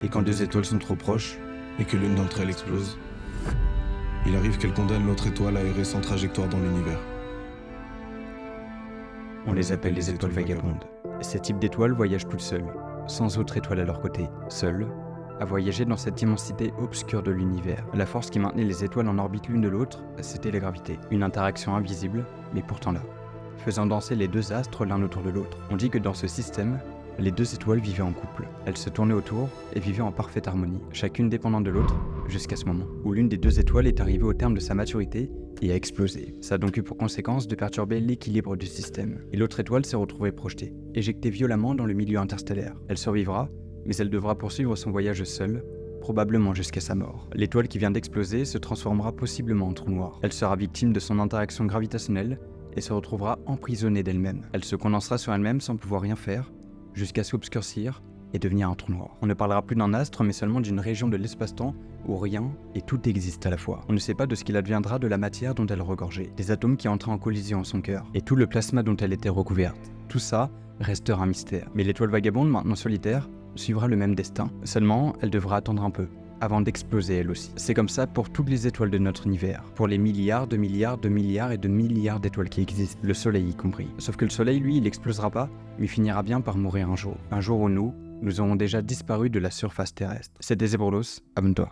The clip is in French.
Et quand deux étoiles sont trop proches, et que l'une d'entre elles explose, il arrive qu'elle condamne l'autre étoile à errer sans trajectoire dans l'univers. On les appelle les étoiles vagabondes. Ces types d'étoiles voyagent toutes seules, sans autre étoile à leur côté, seules, à voyager dans cette immensité obscure de l'univers. La force qui maintenait les étoiles en orbite l'une de l'autre, c'était la gravité. Une interaction invisible, mais pourtant là, faisant danser les deux astres l'un autour de l'autre. On dit que dans ce système, les deux étoiles vivaient en couple. Elles se tournaient autour et vivaient en parfaite harmonie, chacune dépendante de l'autre, jusqu'à ce moment où l'une des deux étoiles est arrivée au terme de sa maturité et a explosé. Ça a donc eu pour conséquence de perturber l'équilibre du système. Et l'autre étoile s'est retrouvée projetée, éjectée violemment dans le milieu interstellaire. Elle survivra, mais elle devra poursuivre son voyage seule, probablement jusqu'à sa mort. L'étoile qui vient d'exploser se transformera possiblement en trou noir. Elle sera victime de son interaction gravitationnelle et se retrouvera emprisonnée d'elle-même. Elle se condensera sur elle-même sans pouvoir rien faire, jusqu'à s'obscurcir et devenir un trou noir. On ne parlera plus d'un astre, mais seulement d'une région de l'espace-temps où rien et tout existe à la fois. On ne sait pas de ce qu'il adviendra de la matière dont elle regorgeait, des atomes qui entraient en collision à son cœur, et tout le plasma dont elle était recouverte. Tout ça restera un mystère. Mais l'étoile vagabonde, maintenant solitaire, suivra le même destin. Seulement, elle devra attendre un peu, avant d'exploser elle aussi. C'est comme ça pour toutes les étoiles de notre univers, pour les milliards de milliards de milliards et de milliards d'étoiles qui existent, le Soleil y compris. Sauf que le Soleil, lui, il n'explosera pas, mais finira bien par mourir un jour où nous aurons déjà disparu de la surface terrestre. C'était Zebrolos, abonne-toi.